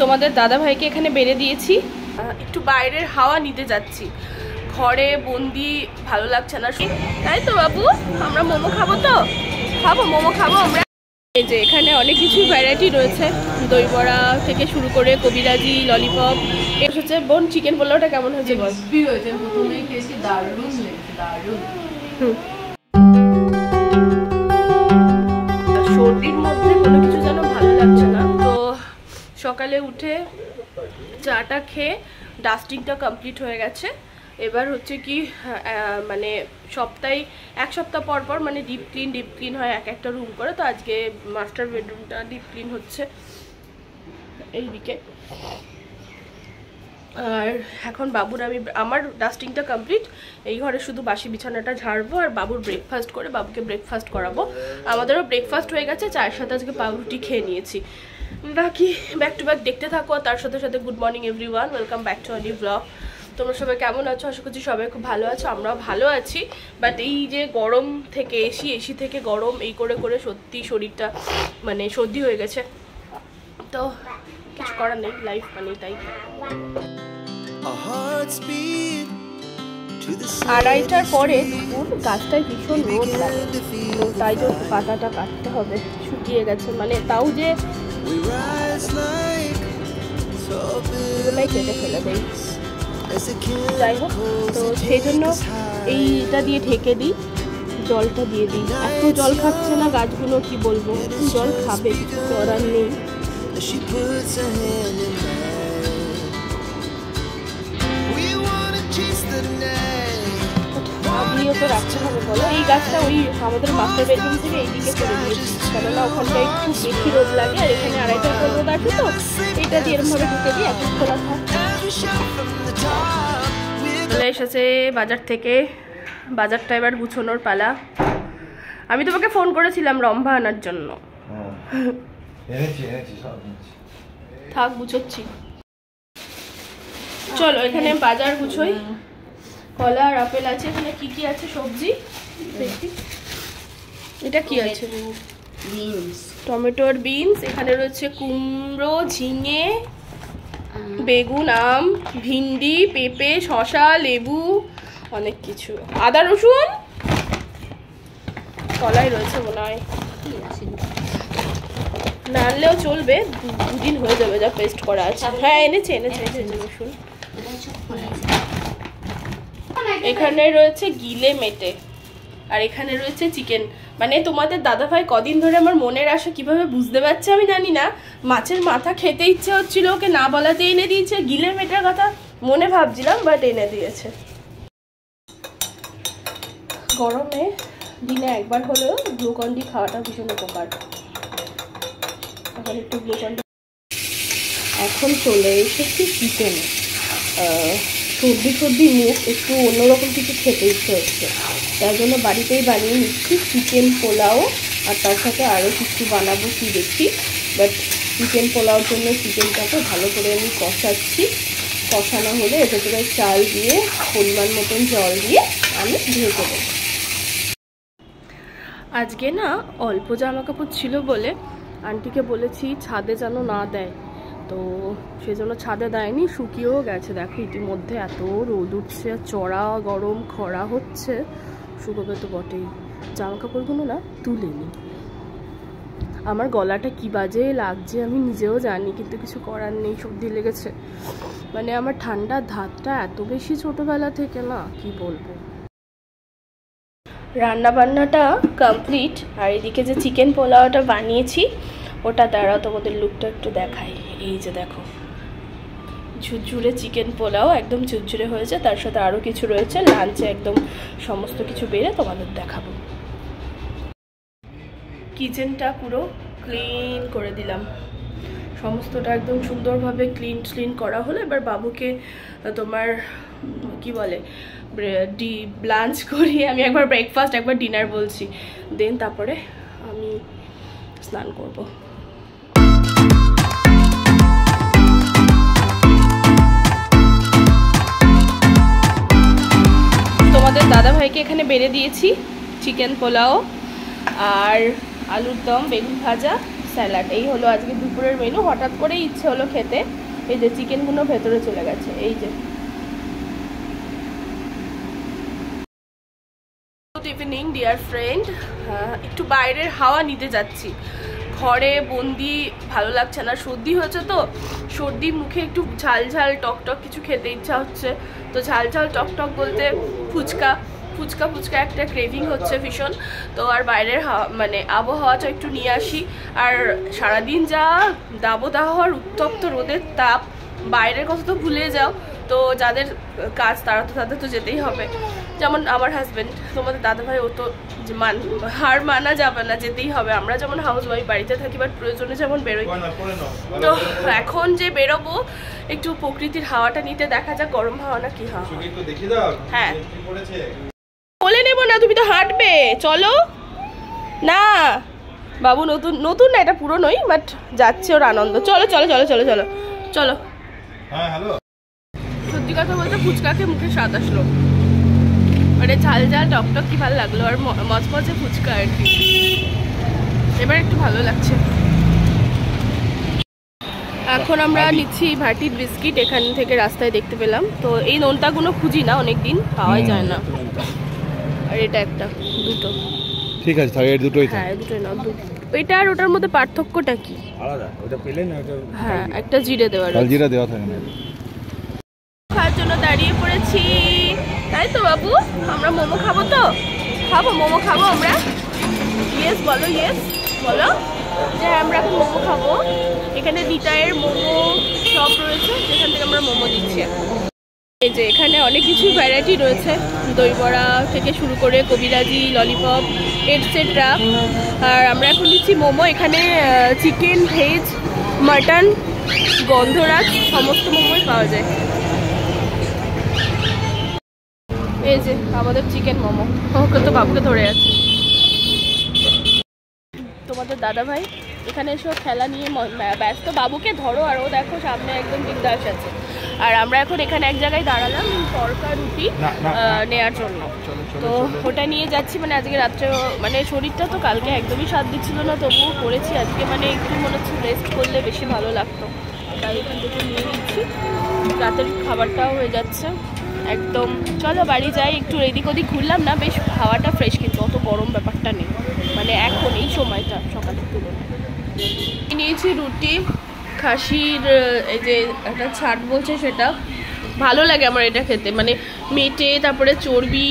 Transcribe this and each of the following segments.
তোমাদের দাদা ভাইকে এখানে বেড়ে দিয়েছি, একটু বাইরের হাওয়া নিতে যাচ্ছি। ঘরে বন্দি ভালো লাগছে না, তাই তো বাবু? আমরা মোমো খাবো, তো মোমো খাবো আমরা। এই যে এখানে অনেক কিছু ভ্যারাইটি রয়েছে, দই বড়া থেকে শুরু করে কবিরাজি, ললিপপ। এর হচ্ছে বোন চিকেন পোলাওটা কেমন হয়েছে বল? সর্দির মধ্যে কোনো কিছু যেন ভালো লাগছে না। তো সকালে উঠে চাটা খেয়ে ডাস্টিংটা কমপ্লিট হয়ে গেছে। এবার হচ্ছে কি মানে এক সপ্তাহ পর পর মানে ডিপ ক্লিন হয় এক একটা রুম করে। তো আজকে মাস্টার বেডরুমটা ডিপ ক্লিন হচ্ছে এইদিকে। আর এখন বাবুর আমার ডাস্টিংটা কমপ্লিট। এই ঘরে শুধু বাসি বিছানাটা ঝাড়বো আর বাবুর ব্রেকফাস্ট করে বাবুকে ব্রেকফাস্ট করাবো। আমাদেরও ব্রেকফাস্ট হয়ে গেছে, চায়ের সাথে আজকে পাউরুটি খেয়ে নিয়েছি। বাকি ব্যাক টু ব্যাক দেখতে থাকো। তার সাথে সাথে good morning everyone, welcome back to a new blog. তোমরা সবাই কেমন আছো? আশা করছি সবাই খুব ভালো আছো, আমরাও ভালো আছি। বাট এই যে গরম থেকে এসি থেকে গরম এই করে করে সত্যি শরীরটা মানে সর্দি হয়ে গেছে। তো কিছু করার নেই, লাইফ মানে তাই। 2:30টার পরে গাছটায় ভীষণ রোদ লাগে, তো তাই তো পাতাটা কাটতে হবে, শুকিয়ে গেছে মানে। তাও যে এগুলাই কেটে ফেলে দেয়, যাই হোক। তো সেই জন্য এইটা দিয়ে ঢেকে দিই, জলটা দিয়ে দিই। এত জল খাচ্ছে না গাছগুলো, কি বলবো, জল খাবে, কিছু করার নেই। আপনিও তো রাখতে হবে বলো। এই গাছটা ওই আমাদের মাস্টার বেডরুম থেকে এইদিকে করে দিয়েছি, কেননা ওখানটা একটু বেশি রোদ লাগে আর এখানে 2:30টার রোদ আছে। তো এটা দিয়ে এরমভাবে ঢুকে দিই, এক খোলা থাক। চলে এসেছে বাজার থেকে, বাজারটা এবার গুছোনোর পালা। আমি তোমাকে ফোন করেছিলাম রম্ভা আনার জন্য, থাক গুছোচ্ছি। চলো এখানে বাজার গুছোই। কলা আর আপেল আছে, এখানে কি কি আছে সবজি দেখি। এটা কি আছে? টমেটো আর বিনস। এখানে রয়েছে কুমড়ো, ঝিঙে, বেগুন, আম, ভিন্ডি, পেঁপে, শসা, লেবু, অনেক কিছু। আদা রসুন, কলাই রয়েছে মনে হয়, না আনলেও চলবে, দুদিন হয়ে যাবে যা পেস্ট করা আছে। হ্যাঁ এনেছে রসুন। এখানে রয়েছে গিলে মেটে, আর এখানে রয়েছে চিকেন। মানে তোমাদের দাদাভাই কদিন ধরে আমার মনের আশা কিভাবে বুঝতে পারছে আমি জানি না। মাছের মাথা খেতে ইচ্ছে হচ্ছিল, ওকে না বলাতে এনে দিয়েছে। গিলে মেটের কথা মনে ভাবছিলাম, বাট এনে দিয়েছে। গরমে দিনে একবার হলেও গ্লুকন-ডি খাওয়াটা ভীষণ উপকার। এখন একটু গ্লুকন-ডি। এখন চলে এসেছি চিকেনে। সর্দি মুখ, একটু অন্যরকম কিছু খেতে ইচ্ছে হচ্ছে, তার জন্য বাড়িতেই বানিয়ে নিচ্ছি চিকেন পোলাও। আর তার সাথে আরও কিছু বানাবো কি দেখি। বাট চিকেন পোলাওর জন্য চিকেনটাকে ভালো করে আমি কষাচ্ছি। কষানো হলে এর ভেতরে চাল দিয়ে পরিমাণ মতন জল দিয়ে আমি ঢেকে দেবো। আজকে না অল্প জামা কাপড় ছিল বলে আন্টিকে বলেছি ছাদে যেন না দেয়, তো সেজন্য ছাদে দেয়নি, শুকিয়েও গেছে। দেখো ইতিমধ্যে এত রোদ উঠছে, চড়া গরম, খরা হচ্ছে, শুকোবে তো বটেই। জামা কাপড়গুলো না তুলিনি। আমার গলাটা কি বাজে লাগছে আমি নিজেও জানি, কিন্তু কিছু করার নেই, সর্দি লেগেছে। মানে আমার ঠান্ডার ধাতটা এত বেশি ছোটবেলা থেকে না, কি বলবো। রান্না বান্নাটা কমপ্লিট, আর এদিকে যে চিকেন পোলাওটা বানিয়েছি ওটা দ্বারা তোমাদের লুকটা একটু দেখাই। এই যে দেখো, ঝুরঝুরে চিকেন পোলাও, একদম ঝুরঝুরে হয়েছে। তার সাথে আরও কিছু রয়েছে, লাঞ্চে একদম সমস্ত কিছু বেড়ে তোমাদের দেখাবো। কিচেনটা পুরো ক্লিন করে দিলাম, সমস্তটা একদম সুন্দরভাবে ক্লিন করা হলো। এবার বাবুকে তোমার কি বলে লাঞ্চ করিয়ে আমি একবার ব্রেকফাস্ট একবার ডিনার বলছি, দেন তারপরে আমি স্নান করব। তোমাদের দাদা ভাইকে এখানে বেড়ে দিয়েছি চিকেন পোলাও আর আলুর দম, বেগুন ভাজা, স্যালাড। এই হলো আজকে দুপুরের মেনু। হঠাৎ করেই ইচ্ছে হলো খেতে। এই যে চিকেনগুলো ভেতরে চলে গেছে। এই যে গুড ইভিনিং ডিয়ার ফ্রেন্ড। একটু বাইরের হাওয়া নিতে যাচ্ছি। ঘরে বন্দি ভালো লাগছে না, সর্দি হয়েছে তো, সর্দি মুখে একটু ঝাল ঝাল টক টক কিছু খেতে ইচ্ছা হচ্ছে। তো ঝাল ঝাল টক টক বলতে ফুচকা ফুচকা ফুচকা একটা ক্রেভিং হচ্ছে ভীষণ। তো আর বাইরের মানে আবহাওয়াটা একটু নিয়ে আসি। আর সারাদিন যা দাবদাহ আর উত্তপ্ত রোদের তাপ, বাইরের কথা তো ভুলে যাও। তো যাদের কাজ তাদের তো যেতেই হবে। যেমন আমার হাজব্যান্ড, তোমাদের দাদাভাই, ও তো হার মানা যাবে না, যেতেই হবে। আমরা যেমন হাউস ওয়াইফ বাড়িতে থাকি, বাট প্রয়োজনে যেমন বেরোই। তো এখন যে বেরোবো একটু প্রকৃতির হাওয়াটা নিতে, দেখা যাক গরম হাওয়া না কি হাওয়া। হ্যাঁ বলে নেবো না, তুমি তো হাঁটবে, চলো না বাবু। নতুন নতুন না, এটা পুরনোই, বাট যাচ্ছে ওর আনন্দ। চলো চলো চলো চলো চলো চলো। সত্যি কথা বলতে ফুচকাকে মুখে স্বাদ আসলো, মানে ঝাল ঝাল টক টক কি ভালো লাগলো, আর মচমচে ফুচকা আর কি। এবার একটু ভালো লাগছে। এখন আমরা নিচ্ছি ভাটির বিস্কিট, এখান থেকে রাস্তায় দেখতে পেলাম। তো এই নোনতাগুলো খুঁজি না, অনেকদিন পাওয়াই যায় না। আর এটা একটা, দুটো ঠিক আছে, তাহলে দুটোই। হ্যাঁ দুটোই না, এটা আর ওটার মধ্যে পার্থক্যটা কি? আলাদা, ওটা পেলে না, ওটা হ্যাঁ একটা জিরে দেওয়া, জিরা দেওয়া থাকে না। খাওয়ার জন্য দাঁড়িয়ে পড়েছি, তাই তো বাবু? আমরা মোমো খাবো তো? মোমো খাবো আমরা। ইয়েস বলো, ইয়েস বলো যে আমরা এখন মোমো খাবো। এখানে দিতায়ের মোমো শপ রয়েছে, যেখান থেকে আমরা মোমো দিচ্ছি এখন। এই যে এখানে অনেক কিছু ভ্যারাইটি রয়েছে, দই বড়া থেকে শুরু করে কবিরাজি, ললিপপ এটসেট্রা। আর আমরা এখন দিচ্ছি মোমো। এখানে চিকেন, ভেজ, মাটন, গন্ধরাজ সমস্ত মোমোই পাওয়া যায়। এই যে আমাদের চিকেন মোমো, ওকে তো বাবুকে ধরে আছে। তোমাদের দাদা ভাই এখানে এসব খেলা নিয়ে ব্যস্ত, বাবুকে ধরো। আর ও দেখো সামনে একদম বিন্দাস আছে। আর আমরা এখন এখানে এক জায়গায় দাঁড়ালাম তরকা রুটি নেওয়ার জন্য। তো ওটা নিয়ে যাচ্ছি। মানে আজকে রাত্রে, মানে শরীরটা তো কালকে একদমই সাথ দিচ্ছিল না, তবুও করেছি আজকে। মানে একটু মনে হচ্ছে রেস্ট করলে বেশি ভালো লাগতো, তাই এখান থেকে নিয়ে নিচ্ছি। রাতের খাবারটাও হয়ে যাচ্ছে একদম। চলো বাড়ি যাই। একটু এদিক ওদিক ঘুরলাম না, বেশ হাওয়াটা ফ্রেশ, কিন্তু অত গরম ব্যাপারটা নেই মানে এখন এই সময়টা সকালের তুলনায়। নিয়েছি রুটি, খাসির এই যে একটা ছাট বলছে, সেটা ভালো লাগে আমার এটা খেতে। মানে মেটে, তারপরে চর্বি,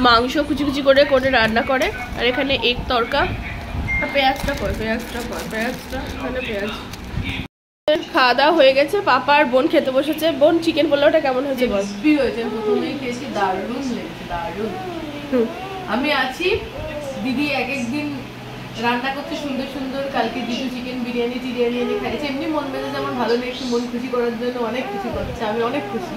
মাংস কুচি কুচি করে করে রান্না করে। আর এখানে এগ তরকা, পেঁয়াজটা এখানে পেঁয়াজ। খাওয়া দাওয়া হয়ে গেছে, পাপা আর বোন খেতে বসেছে। বোন চিকেন পোলাওটা কেমন হয়েছে বল? প্রথমেই খেয়েছি, দারুণ লেগেছে, দারুণ। আমি আছি, দিদি এক একদিন রান্না করতে সুন্দর সুন্দর। কালকে দিদি চিকেন বিরিয়ানি টিরিয়ানি এনে খাইছে। এমনি মন মেজাজ আমার ভালো নেই, একটু মন খুশি করার জন্য অনেক কিছু করছে, আমি অনেক খুশি।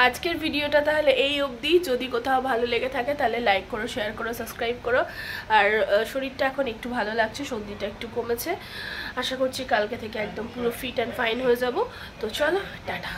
আজকের ভিডিওটা তাহলে এই অবধি। যদি কোথাও ভালো লেগে থাকে তাহলে লাইক করো, শেয়ার করো, সাবস্ক্রাইব করো। আর শরীরটা এখন একটু ভালো লাগছে, সর্দিটা একটু কমেছে। আশা করছি কালকে থেকে একদম পুরো ফিট অ্যান্ড ফাইন হয়ে যাব। তো চলো টাটা।